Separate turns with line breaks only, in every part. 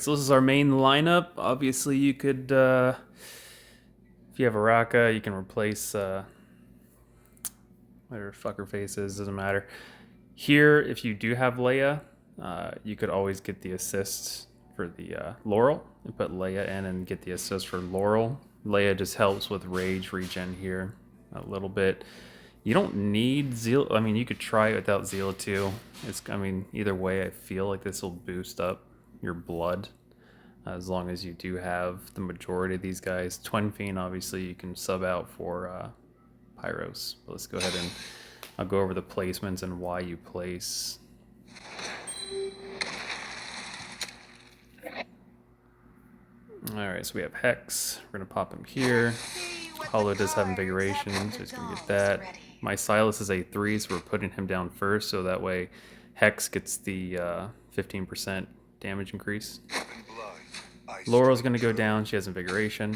So this is our main lineup. Obviously, you could, if you have a Raka, you can replace whatever fucker face is. Doesn't matter. Here, if you do have Leia, you could always get the assist for the Laurel and put Leia in and get the assist for Laurel. Leia just helps with rage regen here a little bit. You don't need Zeal. I mean, you could try it without Zeal too. I mean, either way, I feel like this will boost up your blood as long as you do have the majority of these guys. Twin Fiend, obviously, you can sub out for Pyros. But let's go ahead and I'll go over the placements and why you place. Alright, so we have Hex. We're going to pop him here. Hollow does have Invigoration, so he's going to get that. My Silas is a 3, so we're putting him down first, so that way Hex gets the 15% damage increase. Laurel's going to go down. She has Invigoration.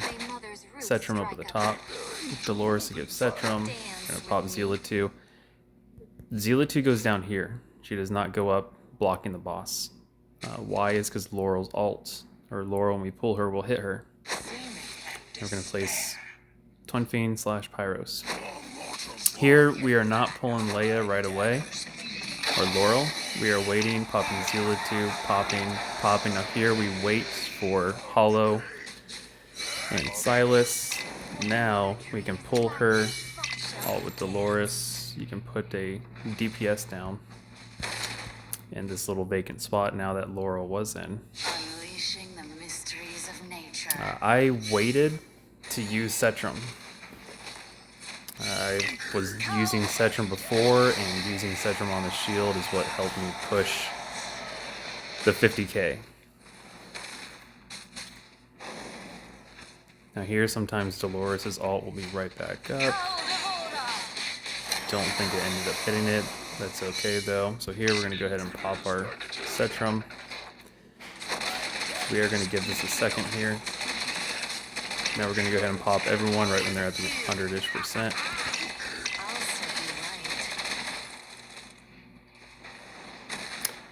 Cetrum up at the top. Dolores to give Cetrum. Going to pop Zealot 2. Zealot 2 goes down here. She does not go up blocking the boss. Why is because Laurel's ult, or Laurel, when we pull her, will hit her. We're going to place Twin Fiend / Pyros. Here, we are not pulling Leia right away, or Laurel. We are waiting, popping Zealot 2, popping up here. We wait for Hollow and Silas. Now, we can pull her, all with Dolores. You can put a DPS down in this little vacant spot now that Laurel was in.
Unleashing the mysteries of nature.
I waited to use Cetrum. I was using Cetrum before, and using Cetrum on the shield is what helped me push the 50k. Now here, sometimes Dolores' ult will be right back up. Don't think it ended up hitting it. That's okay though. So here we're going to go ahead and pop our Cetrum. We are going to give this a second here. Now we're going to go ahead and pop everyone right when they're at the 100-ish%.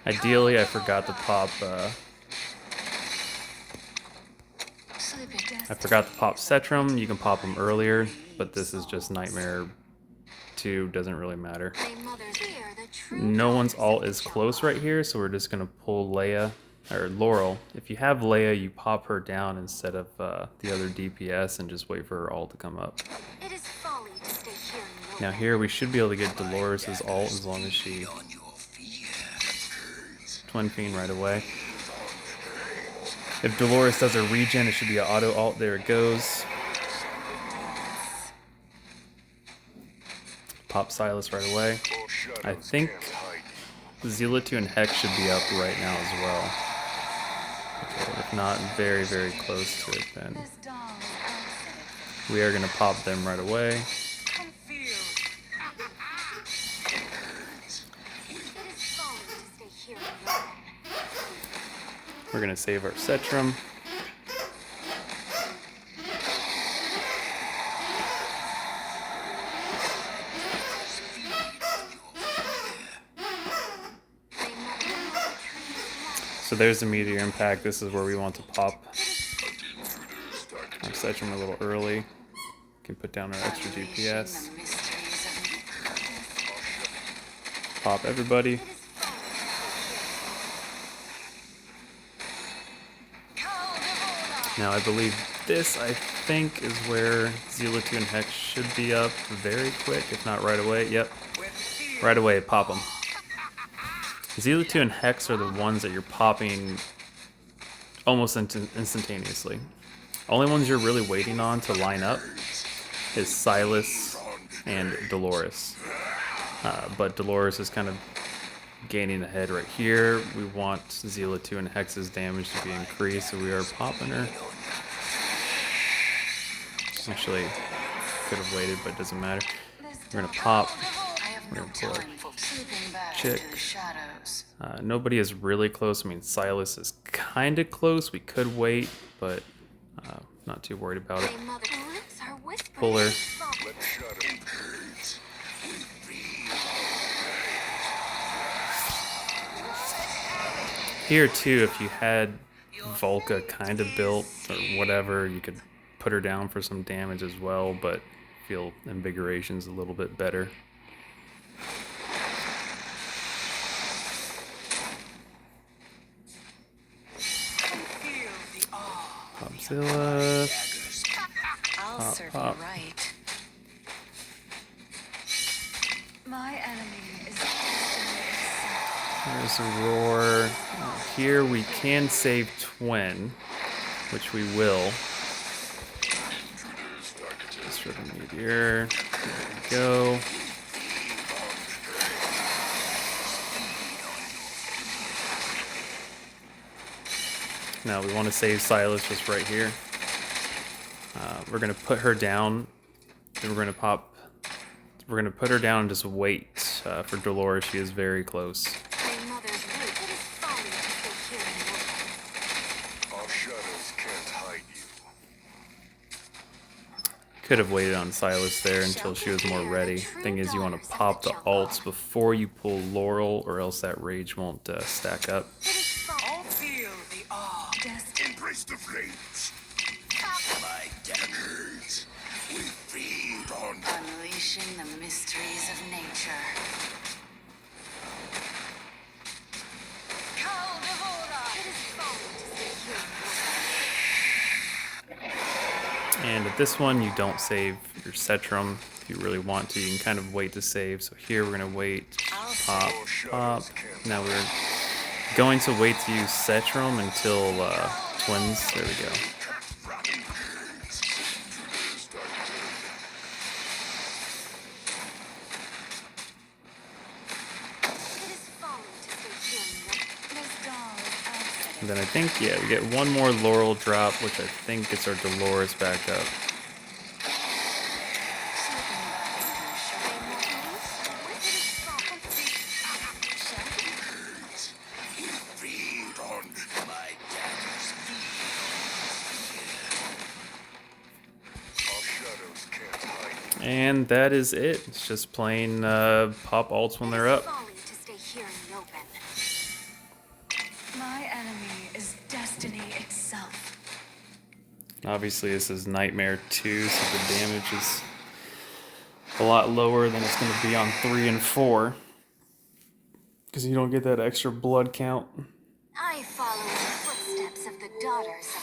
Ideally, I forgot to pop Cetrum. You can pop them earlier, but this is just Nightmare 2. Doesn't really matter. No one's ult is close right here, so we're just going to pull Leia. Or Laurel. If you have Leia, you pop her down instead of the other DPS and just wait for her ult to come up. Now here we should be able to get Dolores' ult as long as she Twin Fiend right away. If Dolores does a regen, it should be an auto ult. There it goes. Pop Silas right away. I think Zealot 2 and Hex should be up right now as well. Okay, if not, very, very close to it, then we are going to pop them right away. We're going to save our Cetrum. So there's the Meteor Impact. This is where we want to pop our Cetrum a little early. We can put down our extra DPS. Pop everybody. Now I believe this, I think, is where Zealot 2 and Hex should be up very quick, if not right away. Yep, right away, pop them. Zealot 2 and Hex are the ones that you're popping almost instantaneously. Only ones you're really waiting on to line up is Silas and Dolores. But Dolores is kind of gaining ahead right here. We want Zealot 2 and Hex's damage to be increased, so we are popping her. Actually, could have waited, but it doesn't matter. We're going to pop. We're going to pull our chick. Nobody is really close. I mean, Silas is kind of close. We could wait, but not too worried about it. Pull her. Here too, if you had Volca kind of built or whatever, you could put her down for some damage as well, but I feel Invigoration's a little bit better. Popzilla.
I'll serve
Pop.
you right. My enemy is
There's a roar. Here we can save Twin, which we will. Just for the meteor. There we go. Now we want to save Silas just right here. We're gonna put her down, and we're gonna pop. We're gonna put her down and just wait for Dolores. She is very close.
my mother's root. It is folly to stay here in the
Our shadows can't hide you.
Could have waited on Silas there until she was more ready. Thing is, you want to pop the alts before you pull Laurel, or else that rage won't stack up.
I'll feel the awe.
destiny.
Embrace the flames. My daggers. We feed on
Unleashing the mysteries of nature. Caldevora! It is folly to stay here in the
And at this one, you don't save your Cetrum. If you really want to, you can kind of wait to save. So here we're going to wait, pop, pop. Now we're going to wait to use Cetrum until Twins. There we go.
It is folly to stay here in the This doll is outfitted.
And then I think, yeah, we get one more Laurel drop, which I think gets our Dolores back up.
feed on my daggers. Our shadows can't hide you.
And that is it. It's just plain pop alts when they're up.
Folly to stay here in the open. My enemy is destiny itself.
Obviously, this is Nightmare 2, so the damage is a lot lower than it's going to be on 3 and 4. Because you don't get that extra blood count.
I follow in the footsteps of the daughters